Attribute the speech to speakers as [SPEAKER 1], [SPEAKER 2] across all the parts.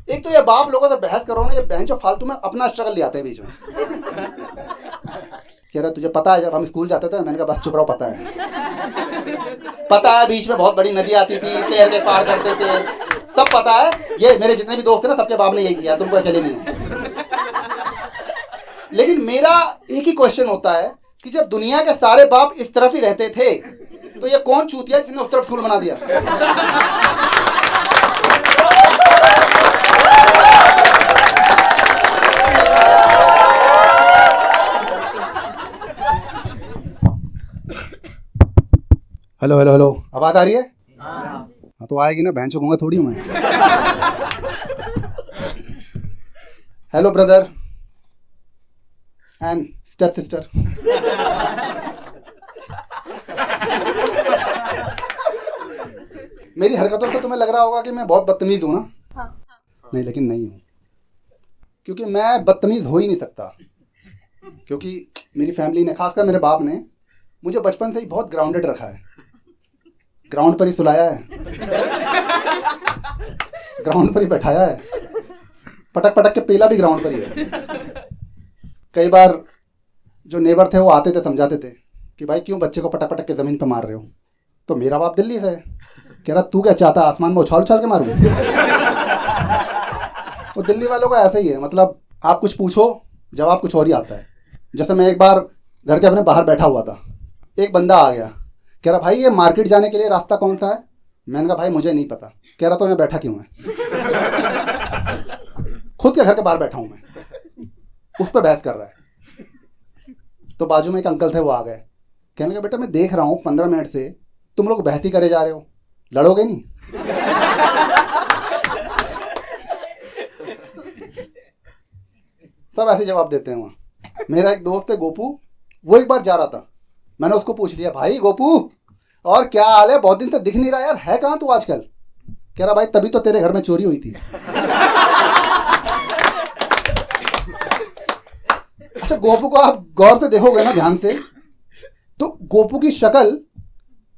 [SPEAKER 1] एक तो ये बाप लोगों से बहस करो ना, ये बहन जो फालतू में अपना स्ट्रगल ले आते हैं बीच में। कह रहा तुझे पता है जब हम स्कूल जाते थे, मैंने कहा बस चुप रहो, पता है बीच में बहुत बड़ी नदी आती थी, तैर के पार करते थे, सब पता है। ये मेरे जितने भी दोस्त हैं ना, सबके बाप ने यही किया, तुमको अकेले नहीं हो। लेकिन मेरा एक ही क्वेश्चन होता है कि जब दुनिया के सारे बाप इस तरफ ही रहते थे, तो ये कौन चूतिया जिसने उस तरफ स्कूल बना दिया? हेलो हेलो हेलो, आवाज आ रही है? हाँ तो आएगी ना, बहन चुकूंगा थोड़ी हूँ मैं। Hello brother and step sister. मेरी हरकतों से तुम्हें लग रहा होगा कि मैं बहुत बदतमीज हूं ना? नहीं, लेकिन नहीं हूं, क्योंकि मैं बदतमीज हो ही नहीं सकता। क्योंकि मेरी फैमिली ने, खासकर मेरे बाप ने, मुझे बचपन से ही बहुत ग्राउंडेड रखा है। ग्राउंड पर ही सुलाया है, ग्राउंड पर ही बैठाया है, पटक पटक के पेला भी ग्राउंड पर ही है। कई बार जो नेबर थे वो आते थे, समझाते थे कि भाई क्यों बच्चे को पटक पटक के ज़मीन पे मार रहे हो? तो मेरा बाप दिल्ली से है, कह रहा तू क्या चाहता, आसमान में उछाल उछाल के मारूं? तो दिल्ली वालों का ऐसा ही है, मतलब आप कुछ पूछो जवाब कुछ और ही आता है। जैसे मैं एक बार घर के अपने बाहर बैठा हुआ था, एक बंदा आ गया, कह रहा भाई ये मार्केट जाने के लिए रास्ता कौन सा है? मैंने कहा भाई मुझे नहीं पता। कह रहा तो मैं बैठा क्यों है? खुद के घर के बाहर बैठा हूं मैं, उस पर बहस कर रहा है। तो बाजू में एक अंकल थे, वो आ गए, कहने लगे बेटा मैं देख रहा हूँ 15 मिनट से तुम लोग बहस ही करे जा रहे हो, लड़ोगे नहीं? सब ऐसे जवाब देते हैं वहाँ। मेरा एक दोस्त है गोपू, वो एक बार जा रहा था, मैंने उसको पूछ लिया भाई गोपू और क्या हाल है, बहुत दिन से दिख नहीं रहा यार, है कहाँ तू आजकल? कह रहा भाई तभी तो तेरे घर में चोरी हुई थी। अच्छा, गोपू को आप गौर से देखोगे ना, ध्यान से, तो गोपू की शक्ल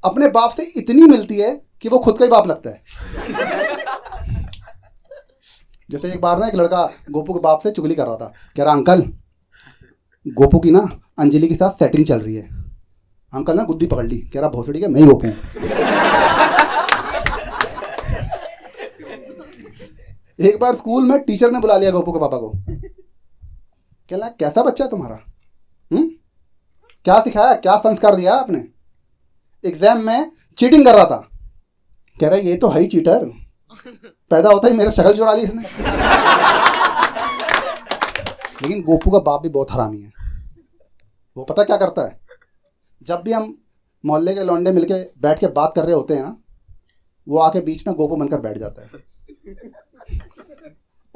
[SPEAKER 1] अपने बाप से इतनी मिलती है कि वो खुद का ही बाप लगता है। जैसे एक बार ना एक लड़का गोपू के बाप से चुगली कर रहा था, कह रहा अंकल गोपू की ना अंजलि के साथ सेटिंग चल रही है। अंकल ने गुद्दी पकड़ ली, कह रहा भोसड़ी के मैं ही गोपू हूं। एक बार स्कूल में टीचर ने बुला लिया गोपू के पापा को, कह रहा कैसा बच्चा है तुम्हारा, क्या सिखाया, क्या संस्कार दिया आपने? एग्जाम में चीटिंग कर रहा था। कह रहा ये तो है ही चीटर, पैदा होता ही मेरा शक्ल चुरा ली इसने। लेकिन गोपू का बाप भी बहुत हरामी है। वो पता क्या करता है, जब भी हम मोहल्ले के लौंडे मिलके बैठ के बात कर रहे होते हैं ना, वो आके बीच में गोपू बनकर बैठ जाता है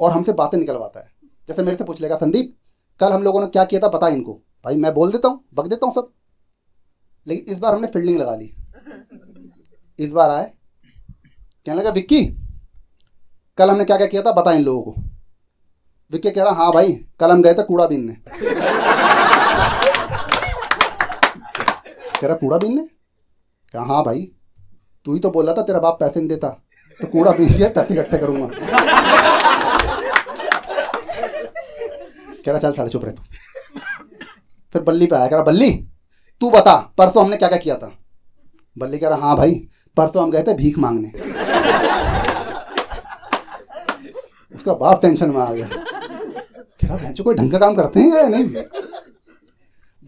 [SPEAKER 1] और हमसे बातें निकलवाता है। जैसे मेरे से पूछ लेगा संदीप कल हम लोगों ने क्या किया था बता इनको, भाई मैं बोल देता हूँ, बक देता हूँ सब। लेकिन इस बार हमने फील्डिंग लगा ली। इस बार आए, कहने लगा विक्की कल हमने क्या क्या किया था बता इन लोगों को। विक्की कह रहा हाँ भाई कल हम गए थे कूड़ा बीनने। कह रहा कूड़ा बीनने? कहा हाँ भाई तू ही तो बोला था तेरा बाप पैसे नहीं देता, तो कूड़ा बीन लिया, पैसे इकट्ठे करूंगा। कह रहा चल साले चुप रहे तू। फिर बल्ली पे आया, कह रहा बल्ली तू बता परसों हमने क्या क्या किया था। बल्ली कह रहा हाँ भाई परसों हम गए थे भीख मांगने। उसका बाप टेंशन में आ गया, कह रहा भैंचो कोई ढंग का काम करते हैं या नहीं?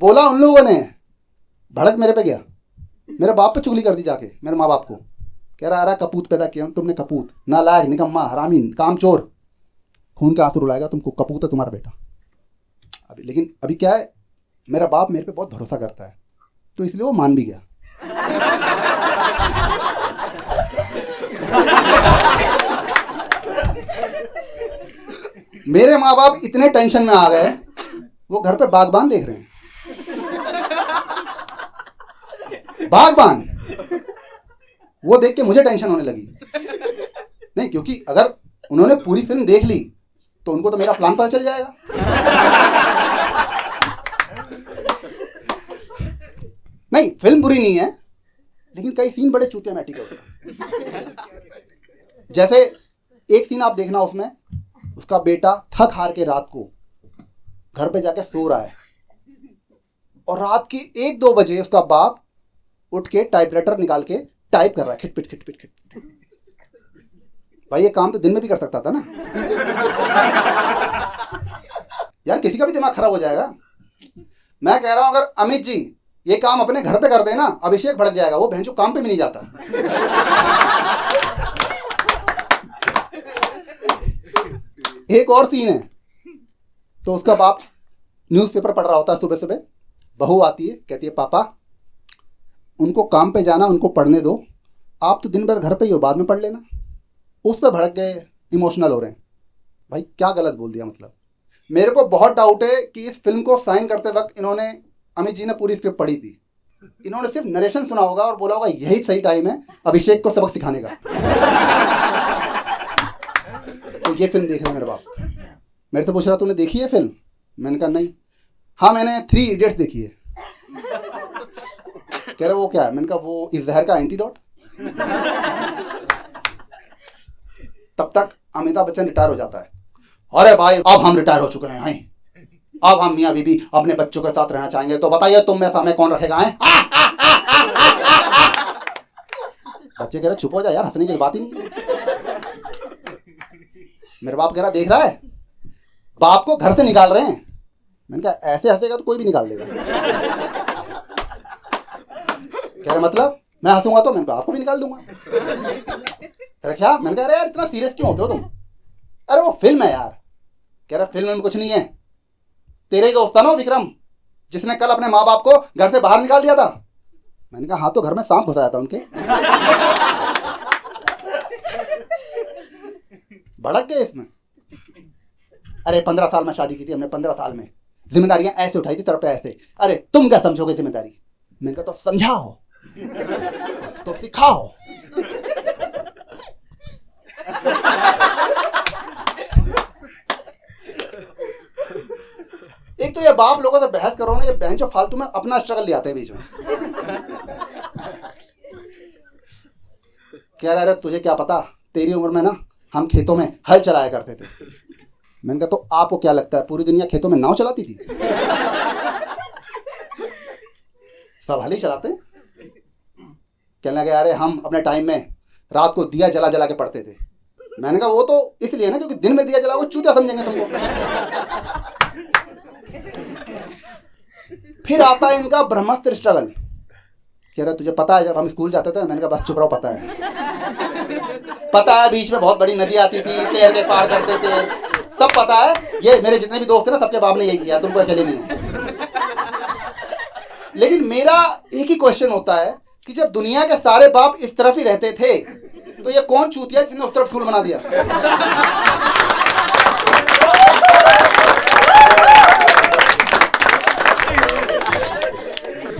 [SPEAKER 1] बोला उन लोगों ने, भड़क मेरे पे गया, मेरे बाप पे चुगली कर दी जाके, मेरे माँ बाप को। कह रहा अरे कपूत पैदा किया तुमने, कपूत, नालायक, निकम्मा, हरामी, कामचोर, खून का आंसू रुलाएगा तुमको, कपूत है तुम्हारा बेटा। लेकिन अभी क्या है, मेरा बाप मेरे पे बहुत भरोसा करता है, तो इसलिए वो मान भी गया। मेरे माँ बाप इतने टेंशन में आ गए, वो घर पे बागबान देख रहे हैं। बागबान, वो देख के मुझे टेंशन होने लगी। नहीं, क्योंकि अगर उन्होंने पूरी फिल्म देख ली तो उनको तो मेरा प्लान पता चल जाएगा। नहीं, फिल्म बुरी नहीं है, लेकिन कई सीन बड़े चूतिया मैटी के उसमें। जैसे एक सीन आप देखना, उसमें उसका बेटा थक हार के रात को घर पे जाके सो रहा है और रात की 1-2 बजे उसका बाप उठ के टाइपराइटर निकाल के टाइप कर रहा है, खिटपिट खिटपिट खिटपिट। भाई ये काम तो दिन में भी कर सकता था ना यार, किसी का भी दिमाग खराब हो जाएगा। मैं कह रहा हूं अगर अमित जी ये काम अपने घर पे कर देना, अभिषेक भड़क जाएगा, वो भैंचो काम पे भी नहीं जाता। एक और सीन है, तो उसका बाप न्यूज़पेपर पढ़ रहा होता है सुबह सुबह, बहू आती है, कहती है पापा उनको काम पे जाना, उनको पढ़ने दो, आप तो दिन भर घर पे ही हो, बाद में पढ़ लेना। उस पर भड़क गए, इमोशनल हो रहे हैं। भाई क्या गलत बोल दिया? मतलब मेरे को बहुत डाउट है कि इस फिल्म को साइन करते वक्त इन्होंने, अमित जी ने पूरी स्क्रिप्ट पढ़ी थी, इन्होंने सिर्फ नरेशन सुना होगा और बोला होगा यही सही टाइम है अभिषेक को सबक सिखाने का। तो ये फिल्म देख रहे मेरे बाप, मेरे से पूछ रहा तूने देखी है फिल्म? मैंने कहा नहीं। हाँ मैंने 3 इडियट्स देखी है। कह रहे वो क्या है? मैंने कहा वो इस जहर का एंटीडोट। तब तक अमिताभ बच्चन रिटायर हो जाता है। अरे भाई अब हम रिटायर हो चुके हैं, अब हम मियाँ बीबी अपने बच्चों के साथ रहना चाहेंगे, तो बताइए तुम में सामने कौन रखेगा? बच्चे कह रहे चुप हो जा यार, हंसने की बात ही नहीं। मेरे बाप कह रहा देख रहा है, बाप को घर से निकाल रहे हैं। मैंने कहा ऐसे हंसेगा तो कोई भी निकाल देगा। कह रहे मतलब मैं हंसूंगा तो? मैंने कहा आपको भी निकाल दूंगा। कह रहे क्या? मैंने कहा अरे यार इतना सीरियस क्यों होते हो तुम? अरे वो फिल्म है यार। कह रहा फिल्म में कुछ नहीं है, तेरे ही दोस्त था ना विक्रम जिसने कल अपने माँ बाप को घर से बाहर निकाल दिया था। मैंने कहा हाँ तो घर में सांप घुसाया था उनके। भड़क गए इसमें। अरे 15 साल में शादी की थी हमने, 15 साल में जिम्मेदारियां ऐसे उठाई थी सर पे ऐसे। अरे तुम क्या समझोगे जिम्मेदारी? मैंने कहा तो समझाओ तो सिखाओ। एक तो ये बाप लोगों से बहस करो ना, ये बहन जो फालतू में अपना स्ट्रगल ले आते हैं बीच में। कह रहा है तुझे क्या पता, तेरी उम्र में ना हम खेतों में हल चलाया करते थे। मैंने कहा तो आपको क्या लगता है पूरी दुनिया खेतों में नाव चलाती थी? सब हल ही चलाते। कहने लगे अरे हम अपने टाइम में रात को दिया जला जला के पढ़ते थे। मैंने कहा वो तो इसलिए ना क्योंकि दिन में दिया जलाओ चूतिया समझेंगे तुमको। फिर आता है इनका ब्रह्मास्त्र स्ट्रगल। कह रहा तुझे पता है जब हम स्कूल जाते थे? मैंने कहा बस चुप रहो, पता है। पता है बीच में बहुत बड़ी नदी आती थी, तैर के पार करते थे, सब पता है। ये मेरे जितने भी दोस्त थे ना सबके बाप ने यही किया, तुमको अकेले नहीं। लेकिन मेरा एक ही क्वेश्चन होता है कि जब दुनिया के सारे बाप इस तरफ ही रहते थे तो ये कौन चूतिया जिसने उस तरफ स्कूल बना दिया?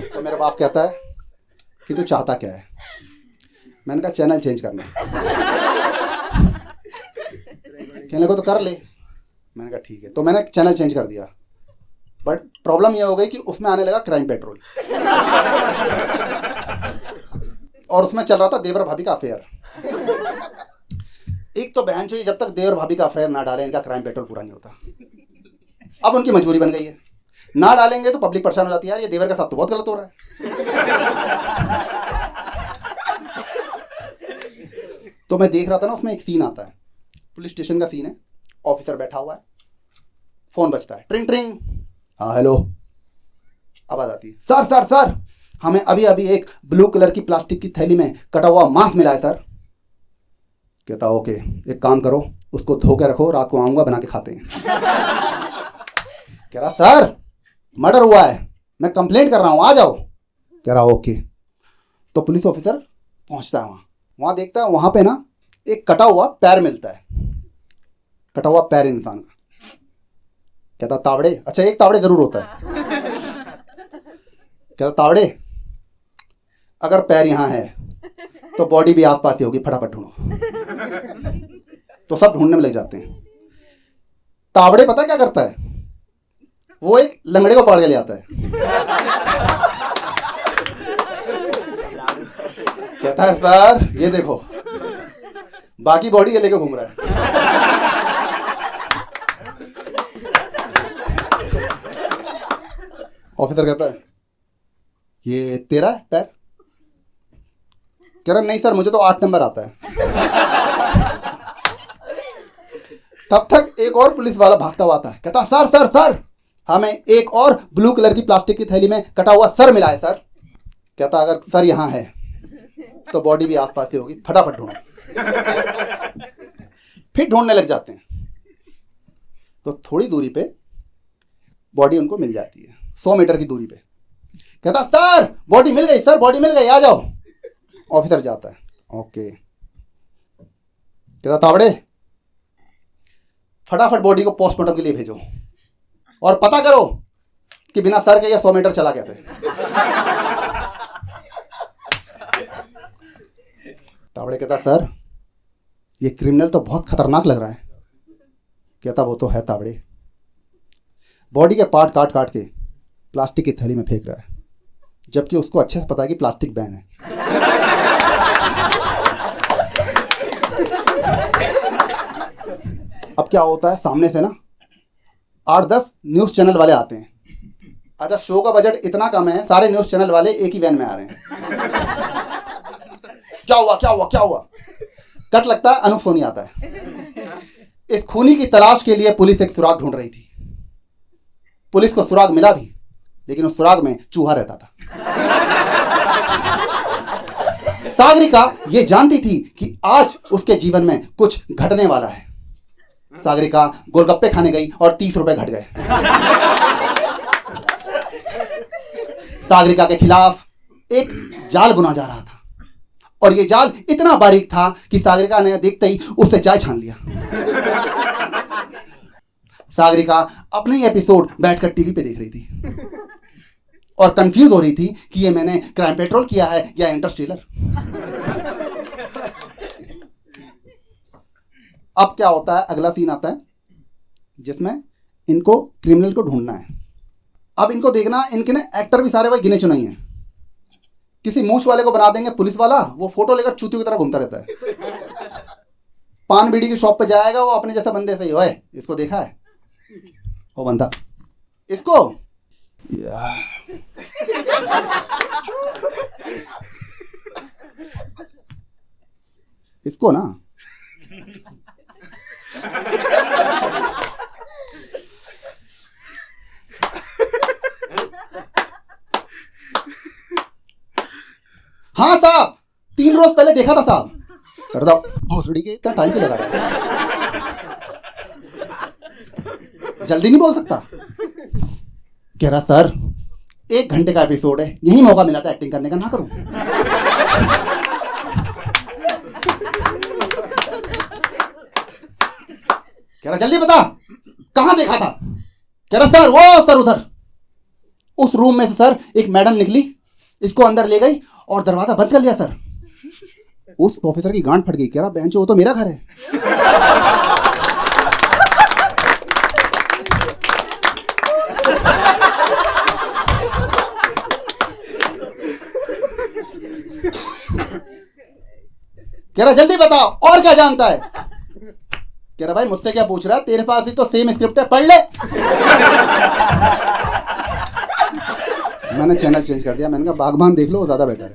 [SPEAKER 1] तो मेरा बाप कहता है कि तू चाहता क्या है? मैंने कहा चैनल चेंज करना। कहने को तो कर ले। मैंने कहा ठीक है, तो मैंने चैनल चेंज कर दिया। बट प्रॉब्लम ये हो गई कि उसमें आने लगा क्राइम पेट्रोल और उसमें चल रहा था देवर भाभी का अफेयर। एक तो बहन चाहिए, जब तक देवर भाभी का अफेयर ना डालें इनका क्राइम पेट्रोल पूरा नहीं होता। अब उनकी मजबूरी बन गई है, ना डालेंगे तो पब्लिक परेशान हो जाती है, यार ये देवर के साथ तो बहुत गलत हो रहा है। तो मैं देख रहा था ना, उसमें एक सीन आता है, पुलिस स्टेशन का सीन है, ऑफिसर बैठा हुआ है, फोन बजता है, ट्रिंग ट्रिंग। हाँ हेलो। आवाज आती है, सर सर सर हमें अभी अभी एक ब्लू कलर की प्लास्टिक की थैली में कटा हुआ मांस मिला है सर। कहता ओके, एक काम करो उसको धो के रखो, रात को आऊंगा बना के खाते हैं। कह रहा सर मर्डर हुआ है, मैं कंप्लेंट कर रहा हूं, आ जाओ। कह रहा ओके। तो पुलिस ऑफिसर पहुंचता है वहां देखता है वहां पे ना एक कटा हुआ पैर मिलता है, कटा हुआ पैर इंसान का। कहता तावड़े, अच्छा एक तावड़े जरूर होता है। कहता तावड़े अगर पैर यहां है तो बॉडी भी आसपास ही होगी, फटाफट ढूंढो। तो सब ढूंढने में लग जाते हैं। तावड़े पता क्या करता है, वो एक लंगड़े को पकड़ के ले आता है। कहता है सर ये देखो, बाकी बॉडी ये लेके घूम रहा है। ऑफिसर कहता है ये तेरा है पैर? कह रहा नहीं सर, मुझे तो 8 नंबर आता है। तब तक एक और पुलिस वाला भागता हुआ आता है, कहता सर सर सर, हमें एक और ब्लू कलर की प्लास्टिक की थैली में कटा हुआ सर मिला है सर। कहता अगर सर यहाँ है तो बॉडी भी आसपास ही होगी, फटाफट ढूंढो। फिर ढूंढने लग जाते हैं तो थोड़ी दूरी पे बॉडी उनको मिल जाती है, 100 मीटर की दूरी पे। कहता सर बॉडी मिल गई, सर बॉडी मिल गई, आ जाओ। ऑफिसर जाता है, ओके। कहता तावड़े फटाफट बॉडी को पोस्टमार्टम के लिए भेजो और पता करो कि बिना सर के ये 100 मीटर चला कैसे। तावड़े कहता सर ये क्रिमिनल तो बहुत खतरनाक लग रहा है। कहता वो तो है तावड़े, बॉडी के पार्ट काट काट के प्लास्टिक की थैली में फेंक रहा है, जबकि उसको अच्छे से पता है कि प्लास्टिक बैन है। अब क्या होता है, सामने से ना 8-10 न्यूज़ चैनल वाले आते हैं। अच्छा शो का बजट इतना कम है, सारे न्यूज़ चैनल वाले एक ही वैन में आ रहे हैं। क्या हुआ क्या हुआ क्या हुआ? कट लगता है, अनूप सोनी आता है। इस खूनी की तलाश के लिए पुलिस एक सुराग ढूंढ रही थी। पुलिस को सुराग मिला भी, लेकिन उस सुराग में चूहा रहता था। सागरिका ये जानती थी कि आज उसके जीवन में कुछ घटने वाला है। सागरिका गोलगप्पे खाने गई और 30 रुपए घट गए। सागरिका के खिलाफ एक जाल बुना जा रहा था और ये जाल इतना बारीक था कि सागरिका ने देखते ही उससे चाय छान लिया। सागरिका अपने ही एपिसोड बैठकर टीवी पे देख रही थी और कंफ्यूज हो रही थी कि ये मैंने क्राइम पेट्रोल किया है या इंटरस्टेलर। अब क्या होता है, अगला सीन आता है जिसमें इनको क्रिमिनल को ढूंढना है। अब इनको देखना, इनके ना एक्टर भी सारे वही गिने चुने हैं। किसी मूछ वाले को बना देंगे पुलिस वाला, वो फोटो लेकर चूतियों की तरह घूमता रहता है। पान बीड़ी की शॉप पे जाएगा, वो अपने जैसा बंदे से ही, ओए इसको देखा है? वो बंदा इसको इसको ना हाँ साहब 3 रोज पहले देखा था साहब। कर दो भोसड़ी के, इतना टाइम क्यों लगा रहा है? जल्दी नहीं बोल सकता? कह रहा सर 1 घंटे का एपिसोड है, यही मौका मिला था एक्टिंग करने का, ना करूं? कह रहा जल्दी बता कहां देखा था? कह रहा सर वो सर उधर उस रूम में से सर एक मैडम निकली, इसको अंदर ले गई और दरवाजा बंद कर लिया सर। उस ऑफिसर की गांड फट गई। कह रहा बेंचो वो तो मेरा घर है। कह रहा जल्दी बताओ और क्या जानता है? कह रहा भाई मुझसे क्या पूछ रहा है, तेरे पास भी तो सेम स्क्रिप्ट है, पढ़ ले। मैंने चैनल चेंज कर दिया, मैंने कहा बागबान देख लो, ज्यादा बेटर है।